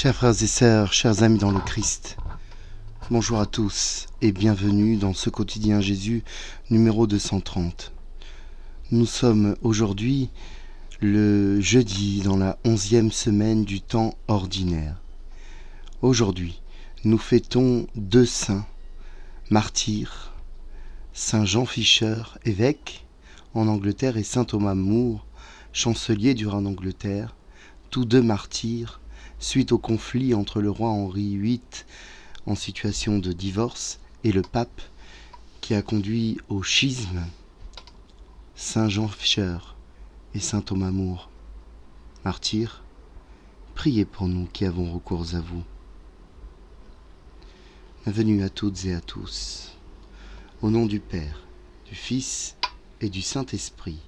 Chers frères et sœurs, chers amis dans le Christ, bonjour à tous et bienvenue dans ce quotidien Jésus numéro 230. Nous sommes aujourd'hui le jeudi dans la 11e semaine du temps ordinaire. Aujourd'hui, nous fêtons deux saints, martyrs, Saint Jean Fisher, évêque en Angleterre, et Saint Thomas More, chancelier du roi d'Angleterre, tous deux martyrs suite au conflit entre le roi Henri VIII en situation de divorce et le pape qui a conduit au schisme. Saint Jean Fisher et Saint Thomas More, martyrs, priez pour nous qui avons recours à vous. Bienvenue à toutes et à tous. Au nom du Père, du Fils et du Saint-Esprit.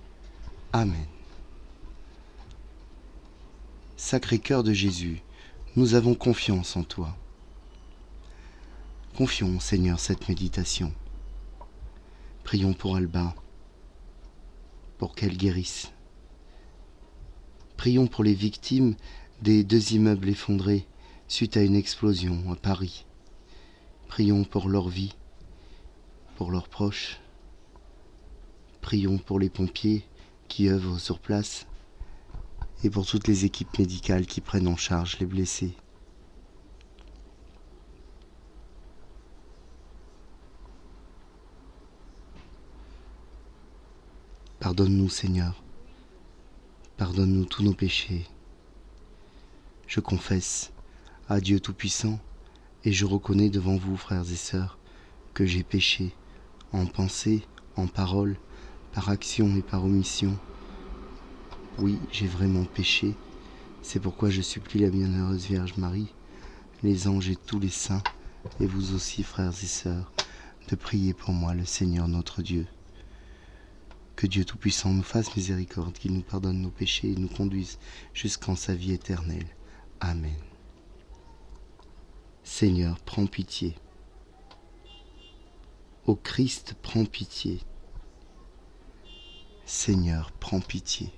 Amen. Sacré-Cœur de Jésus, nous avons confiance en toi. Confions, Seigneur, cette méditation. Prions pour Alba, pour qu'elle guérisse. Prions pour les victimes des 2 immeubles effondrés suite à une explosion à Paris. Prions pour leur vie, pour leurs proches. Prions pour les pompiers qui œuvrent sur place et pour toutes les équipes médicales qui prennent en charge les blessés. Pardonne-nous, Seigneur. Pardonne-nous tous nos péchés. Je confesse à Dieu Tout-Puissant et je reconnais devant vous, frères et sœurs, que j'ai péché en pensée, en parole, par action et par omission. Oui, j'ai vraiment péché. C'est pourquoi je supplie la bienheureuse Vierge Marie, les anges et tous les saints, et vous aussi, frères et sœurs, de prier pour moi, le Seigneur notre Dieu. Que Dieu Tout-Puissant nous fasse miséricorde, qu'il nous pardonne nos péchés et nous conduise jusqu'en sa vie éternelle. Amen. Seigneur, prends pitié. Ô Christ, prends pitié. Seigneur, prends pitié.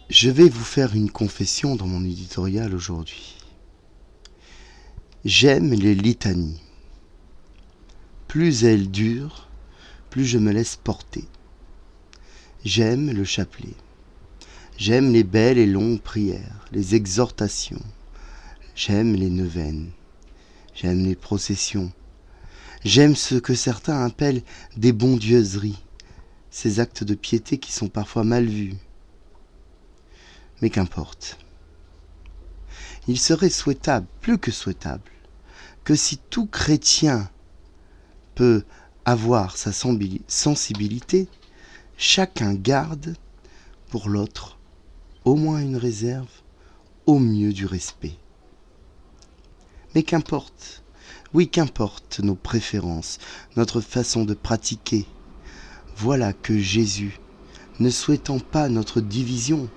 Je vais vous faire une confession dans mon éditorial aujourd'hui. J'aime les litanies. Plus elles durent, plus je me laisse porter. J'aime le chapelet. J'aime les belles et longues prières, les exhortations. J'aime les neuvaines. J'aime les processions. J'aime ce que certains appellent des bondieuseries, ces actes de piété qui sont parfois mal vus. Mais qu'importe. Il serait souhaitable, plus que souhaitable, que si tout chrétien peut avoir sa sensibilité, chacun garde pour l'autre au moins une réserve, au mieux du respect. Mais qu'importe, oui, qu'importe nos préférences, notre façon de pratiquer. Voilà que Jésus, ne souhaitant pas notre division,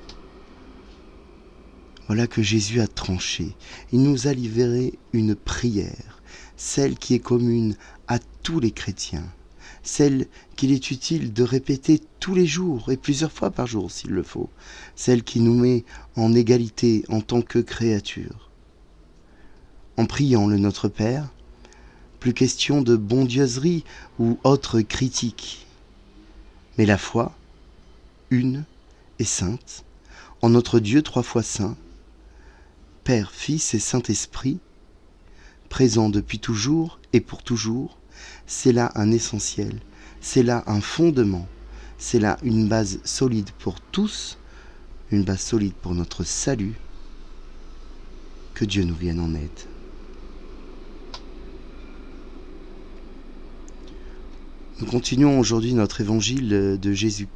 voilà que Jésus a tranché. Il nous a livré une prière, celle qui est commune à tous les chrétiens, celle qu'il est utile de répéter tous les jours et plusieurs fois par jour s'il le faut, celle qui nous met en égalité en tant que créatures. En priant le Notre Père, plus question de bondieuserie ou autre critique, mais la foi, une et sainte, en notre Dieu 3 fois saint, Père, Fils et Saint-Esprit, présent depuis toujours et pour toujours, c'est là un essentiel, c'est là un fondement, c'est là une base solide pour tous, une base solide pour notre salut. Que Dieu nous vienne en aide. Nous continuons aujourd'hui notre évangile de Jésus,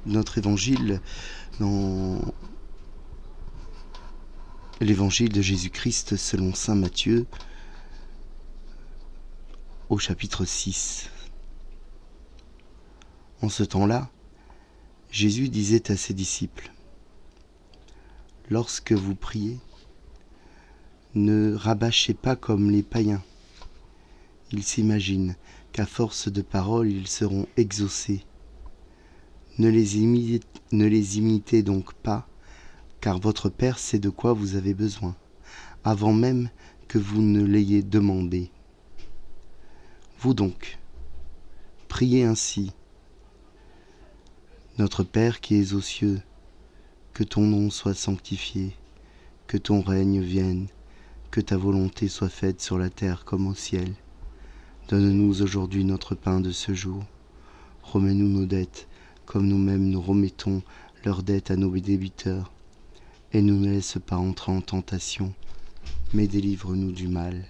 notre évangile dans l'évangile de Jésus-Christ selon saint Matthieu au chapitre 6. En ce temps-là, Jésus disait à ses disciples : « Lorsque vous priez, ne rabâchez pas comme les païens. Ils s'imaginent qu'à force de paroles ils seront exaucés. Ne les imitez donc pas, car votre Père sait de quoi vous avez besoin, avant même que vous ne l'ayez demandé. Vous donc, priez ainsi. Notre Père qui es aux cieux, que ton nom soit sanctifié, que ton règne vienne, que ta volonté soit faite sur la terre comme au ciel. Donne-nous aujourd'hui notre pain de ce jour. Remets-nous nos dettes, comme nous-mêmes nous remettons leurs dettes à nos débiteurs. Et ne nous laisse pas entrer en tentation, mais délivre-nous du mal.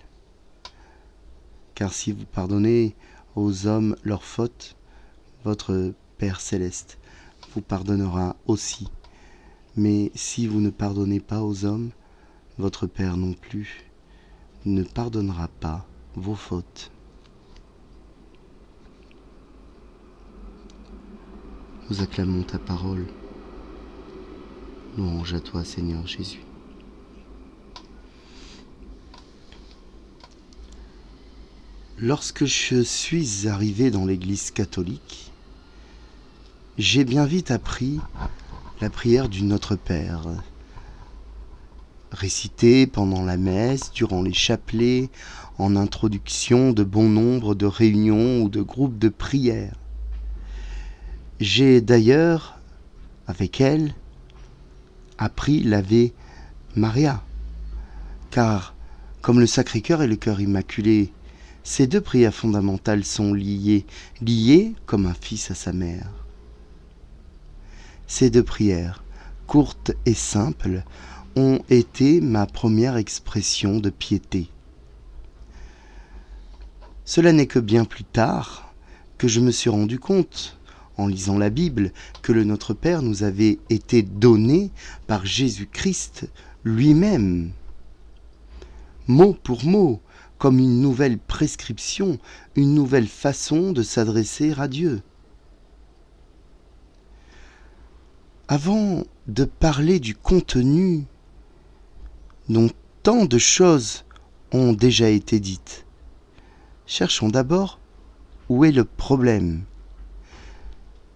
Car si vous pardonnez aux hommes leurs fautes, votre Père céleste vous pardonnera aussi. Mais si vous ne pardonnez pas aux hommes, votre Père non plus ne pardonnera pas vos fautes. Nous acclamons ta parole. Louange à toi, Seigneur Jésus. Lorsque je suis arrivé dans l'Église catholique, j'ai bien vite appris la prière du Notre Père, récitée pendant la messe, durant les chapelets, en introduction de bon nombre de réunions ou de groupes de prière. J'ai d'ailleurs, avec elle, appris l'Ave Maria, car, comme le Sacré-Cœur et le Cœur Immaculé, ces deux prières fondamentales sont liées comme un fils à sa mère. Ces deux prières, courtes et simples, ont été ma première expression de piété. Cela n'est que bien plus tard que je me suis rendu compte, en lisant la Bible, que le Notre Père nous avait été donné par Jésus-Christ lui-même, mot pour mot, comme une nouvelle prescription, une nouvelle façon de s'adresser à Dieu. Avant de parler du contenu dont tant de choses ont déjà été dites, cherchons d'abord où est le problème,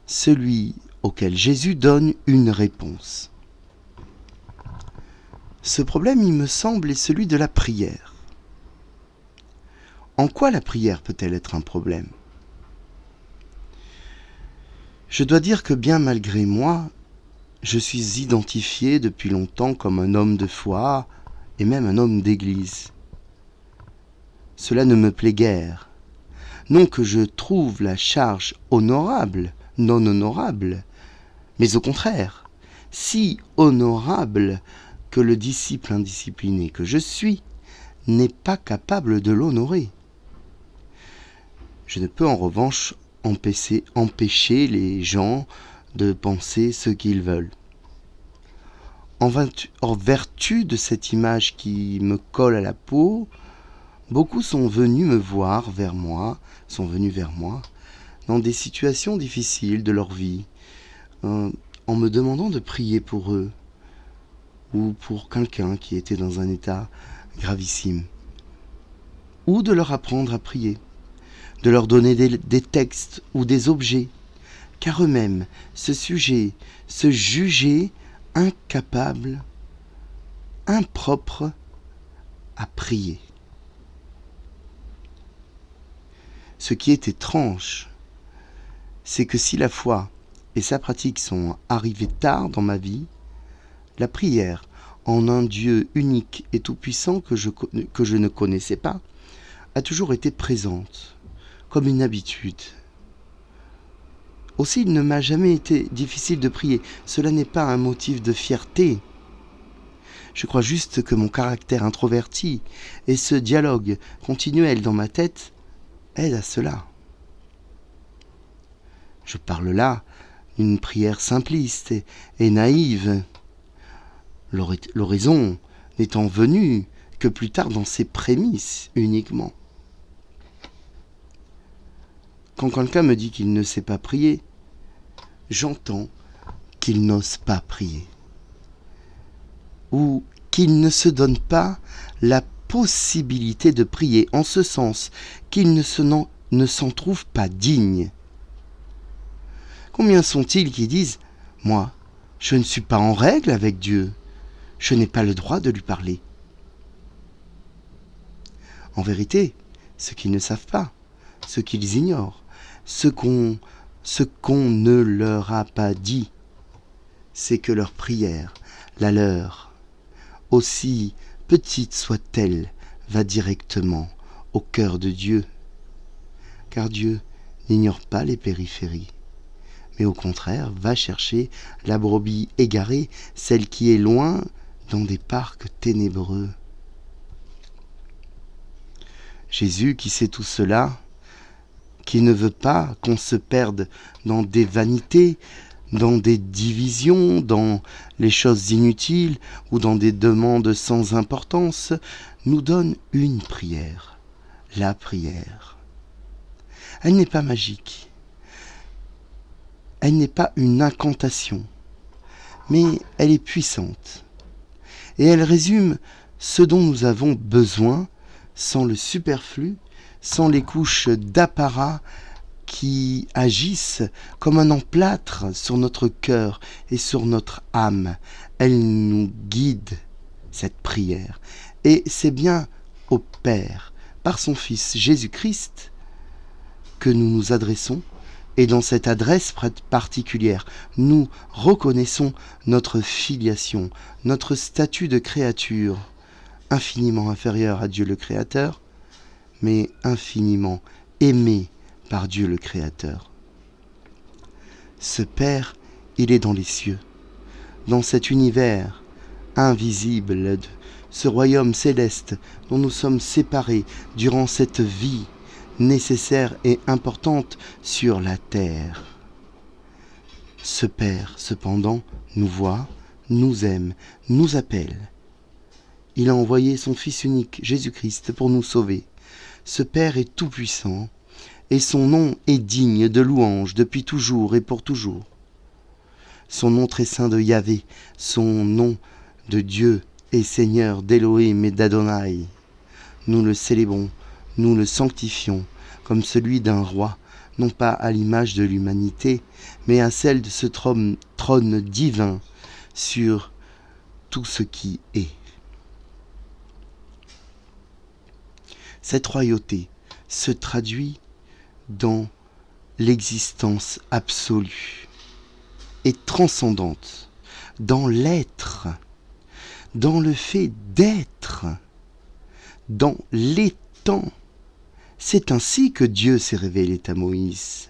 celui auquel Jésus donne une réponse. Ce problème, il me semble, est celui de la prière. En quoi la prière peut-elle être un problème ? Je dois dire que bien malgré moi, je suis identifié depuis longtemps comme un homme de foi et même un homme d'église. Cela ne me plaît guère. Non que je trouve la charge honorable, non honorable, mais au contraire, si honorable que le disciple indiscipliné que je suis n'est pas capable de l'honorer. Je ne peux en revanche empêcher les gens de penser ce qu'ils veulent. En vertu de cette image qui me colle à la peau, beaucoup sont venus vers moi, dans des situations difficiles de leur vie, en me demandant de prier pour eux, ou pour quelqu'un qui était dans un état gravissime, ou de leur apprendre à prier, de leur donner des textes ou des objets, car eux-mêmes se jugeaient incapables, impropres à prier. Ce qui est étrange, c'est que si la foi et sa pratique sont arrivées tard dans ma vie, la prière en un Dieu unique et tout-puissant que je ne connaissais pas a toujours été présente, comme une habitude. Aussi, il ne m'a jamais été difficile de prier. Cela n'est pas un motif de fierté. Je crois juste que mon caractère introverti et ce dialogue continuel dans ma tête aident à cela. Je parle là d'une prière simpliste et naïve, l'horizon n'étant venu que plus tard dans ses prémices uniquement. Quand quelqu'un me dit qu'il ne sait pas prier, j'entends qu'il n'ose pas prier, ou qu'il ne se donne pas la possibilité de prier, en ce sens qu'il ne ne s'en trouvent pas dignes. Combien sont-ils qui disent « Moi, je ne suis pas en règle avec Dieu, je n'ai pas le droit de lui parler ». En vérité, ce qu'ils ne savent pas, ce qu'ils ignorent, ce qu'on ne leur a pas dit, c'est que leur prière, la leur, aussi petite soit-elle, va directement au cœur de Dieu. Car Dieu n'ignore pas les périphéries, mais au contraire va chercher la brebis égarée, celle qui est loin dans des parcs ténébreux. Jésus qui sait tout cela, qui ne veut pas qu'on se perde dans des vanités, dans des divisions, dans les choses inutiles ou dans des demandes sans importance, nous donne une prière, la prière. Elle n'est pas magique, elle n'est pas une incantation, mais elle est puissante. Et elle résume ce dont nous avons besoin sans le superflu, sans les couches d'apparat qui agissent comme un emplâtre sur notre cœur et sur notre âme. Elle nous guide, cette prière. Et c'est bien au Père, par son Fils Jésus-Christ, que nous nous adressons. Et dans cette adresse particulière, nous reconnaissons notre filiation, notre statut de créature, infiniment inférieur à Dieu le Créateur, mais infiniment aimé par Dieu le Créateur. Ce Père, il est dans les cieux, dans cet univers invisible, ce royaume céleste dont nous sommes séparés durant cette vie nécessaire et importante sur la terre. Ce Père, cependant, nous voit, nous aime, nous appelle. Il a envoyé son Fils unique, Jésus-Christ, pour nous sauver. Ce Père est tout-puissant, et son nom est digne de louange depuis toujours et pour toujours. Son nom très saint de Yahvé, son nom de Dieu et Seigneur d'Élohim et d'Adonai. Nous le célébrons, nous le sanctifions comme celui d'un roi, non pas à l'image de l'humanité, mais à celle de ce trône divin sur tout ce qui est. Cette royauté se traduit dans l'existence absolue et transcendante, dans l'être, dans le fait d'être, dans l'étant. C'est ainsi que Dieu s'est révélé à Moïse.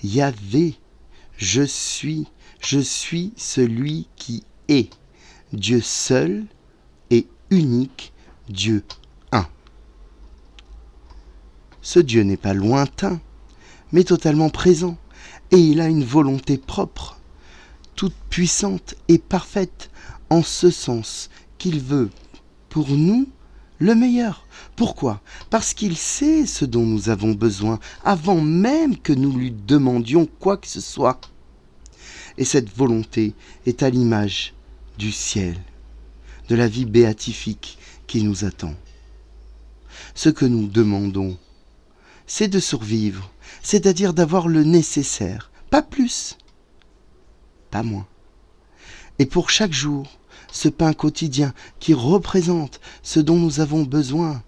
Yahvé, je suis celui qui est, Dieu seul et unique, Dieu un. Ce Dieu n'est pas lointain, mais totalement présent, et il a une volonté propre, toute puissante et parfaite, en ce sens qu'il veut pour nous le meilleur. Pourquoi ? Parce qu'il sait ce dont nous avons besoin, avant même que nous lui demandions quoi que ce soit. Et cette volonté est à l'image du ciel, de la vie béatifique qui nous attend. Ce que nous demandons, c'est de survivre, c'est-à-dire d'avoir le nécessaire, pas plus, pas moins. Et pour chaque jour, ce pain quotidien qui représente ce dont nous avons besoin.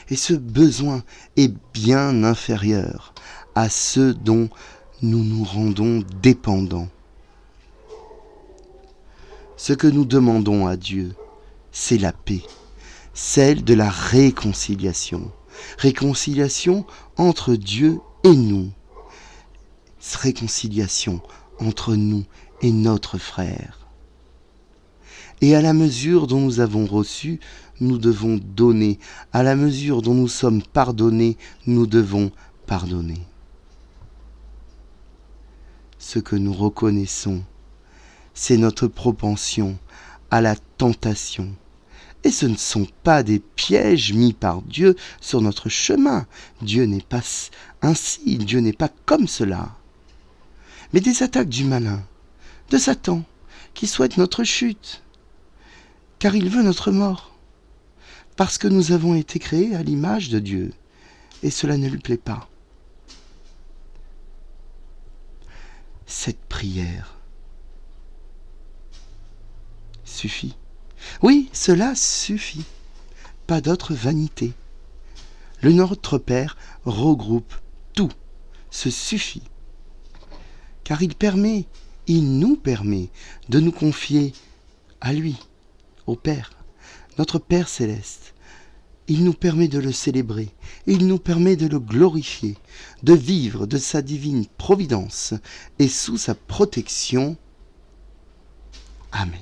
Et ce besoin est bien inférieur à ce dont nous nous rendons dépendants. Ce que nous demandons à Dieu, c'est la paix, celle de la réconciliation. Réconciliation entre Dieu et nous. Réconciliation entre nous et notre frère. Et à la mesure dont nous avons reçu, nous devons donner. À la mesure dont nous sommes pardonnés, nous devons pardonner. Ce que nous reconnaissons, c'est notre propension à la tentation. Et ce ne sont pas des pièges mis par Dieu sur notre chemin. Dieu n'est pas ainsi, Dieu n'est pas comme cela. Mais des attaques du malin, de Satan, qui souhaite notre chute, car il veut notre mort, parce que nous avons été créés à l'image de Dieu. et cela ne lui plaît pas. Cette prière suffit. Oui, cela suffit. Pas d'autre vanité. Le Notre Père regroupe tout. Ce suffit. Car il nous permet de nous confier à lui, au Père, notre Père céleste. Il nous permet de le célébrer, il nous permet de le glorifier, de vivre de sa divine providence et sous sa protection. Amen.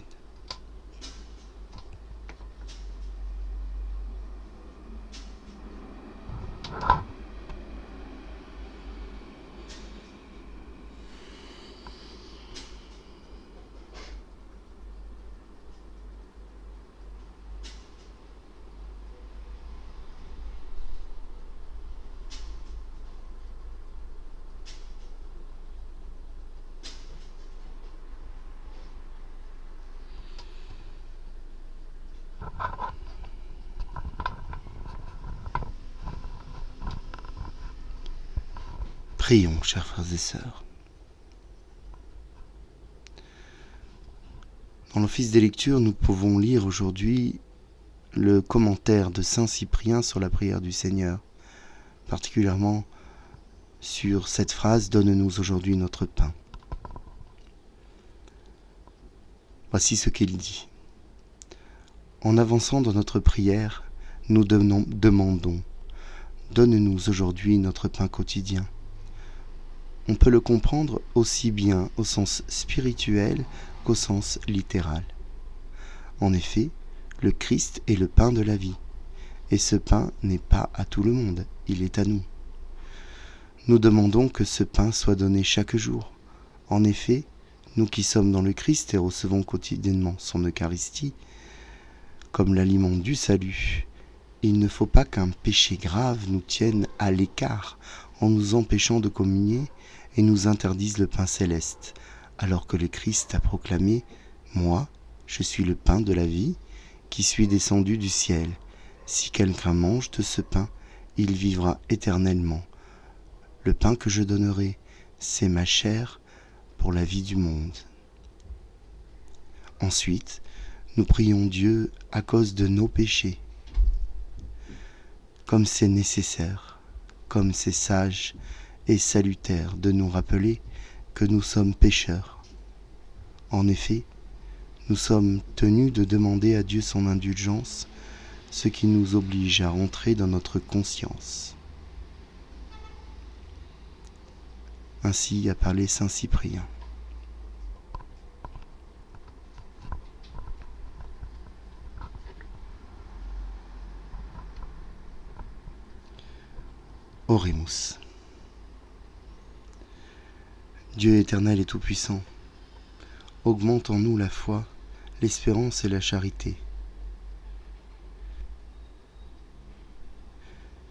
Prions, chers frères et sœurs. Dans l'office des lectures, nous pouvons lire aujourd'hui le commentaire de saint Cyprien sur la prière du Seigneur, particulièrement sur cette phrase « Donne-nous aujourd'hui notre pain ». Voici ce qu'il dit. En avançant dans notre prière, nous demandons « Donne-nous aujourd'hui notre pain quotidien ». On peut le comprendre aussi bien au sens spirituel qu'au sens littéral. En effet, le Christ est le pain de la vie, et ce pain n'est pas à tout le monde, il est à nous. Nous demandons que ce pain soit donné chaque jour. En effet, nous qui sommes dans le Christ et recevons quotidiennement son Eucharistie, comme l'aliment du salut, il ne faut pas qu'un péché grave nous tienne à l'écart en nous empêchant de communier et nous interdise le pain céleste, alors que le Christ a proclamé « Moi, je suis le pain de la vie, qui suis descendu du ciel. Si quelqu'un mange de ce pain, il vivra éternellement. Le pain que je donnerai, c'est ma chair pour la vie du monde. » Ensuite, nous prions Dieu à cause de nos péchés. Comme c'est nécessaire, comme c'est sage et salutaire de nous rappeler que nous sommes pécheurs. En effet, nous sommes tenus de demander à Dieu son indulgence, ce qui nous oblige à rentrer dans notre conscience. Ainsi a parlé saint Cyprien. Oremus. Dieu éternel et tout-puissant, augmente en nous la foi, l'espérance et la charité.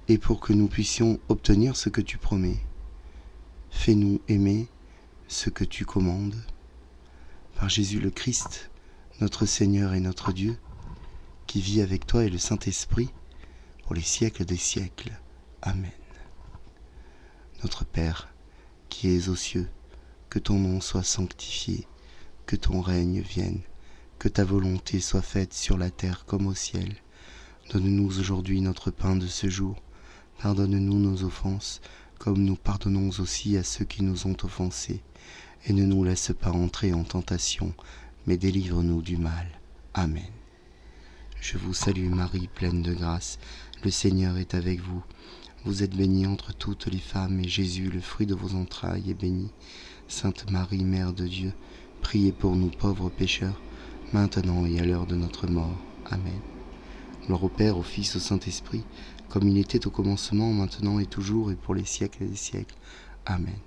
Et pour que nous puissions obtenir ce que tu promets, fais-nous aimer ce que tu commandes. Par Jésus le Christ, notre Seigneur et notre Dieu, qui vit avec toi et le Saint-Esprit, pour les siècles des siècles. Amen. Notre Père, qui es aux cieux, que ton nom soit sanctifié, que ton règne vienne, que ta volonté soit faite sur la terre comme au ciel. Donne-nous aujourd'hui notre pain de ce jour. Pardonne-nous nos offenses, comme nous pardonnons aussi à ceux qui nous ont offensés. Et ne nous laisse pas entrer en tentation, mais délivre-nous du mal. Amen. Je vous salue Marie, pleine de grâce. Le Seigneur est avec vous. Vous êtes bénie entre toutes les femmes, et Jésus, le fruit de vos entrailles, est béni. Sainte Marie, Mère de Dieu, priez pour nous pauvres pécheurs, maintenant et à l'heure de notre mort. Amen. Gloire au Père, au Fils, au Saint-Esprit, comme il était au commencement, maintenant et toujours, et pour les siècles des siècles. Amen.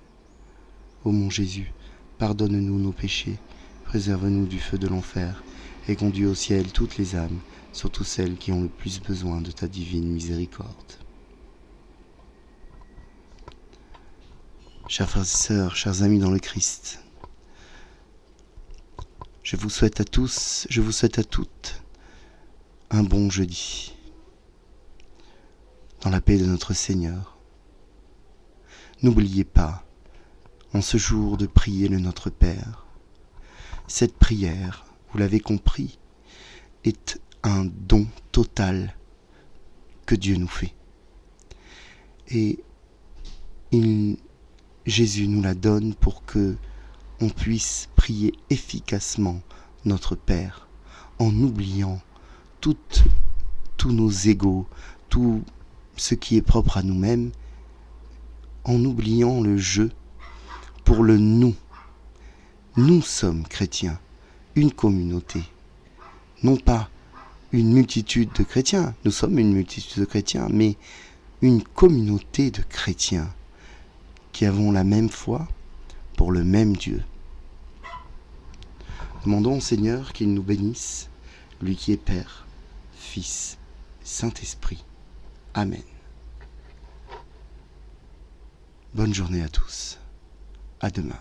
Ô mon Jésus, pardonne-nous nos péchés, préserve-nous du feu de l'enfer, et conduis au ciel toutes les âmes, surtout celles qui ont le plus besoin de ta divine miséricorde. Chers frères et sœurs, chers amis dans le Christ, je vous souhaite à tous, je vous souhaite à toutes un bon jeudi, dans la paix de notre Seigneur. N'oubliez pas, en ce jour, de prier le Notre Père. Cette prière, vous l'avez compris, est un don total que Dieu nous fait. Et Jésus nous la donne pour que on puisse prier efficacement notre Père, en oubliant tous nos égos, tout ce qui est propre à nous-mêmes, en oubliant le je pour le nous. Nous sommes chrétiens, une communauté, non pas une multitude de chrétiens, nous sommes une multitude de chrétiens, mais une communauté de chrétiens qui avons la même foi pour le même Dieu. Demandons au Seigneur qu'il nous bénisse, lui qui est Père, Fils, Saint-Esprit. Amen. Bonne journée à tous. À demain.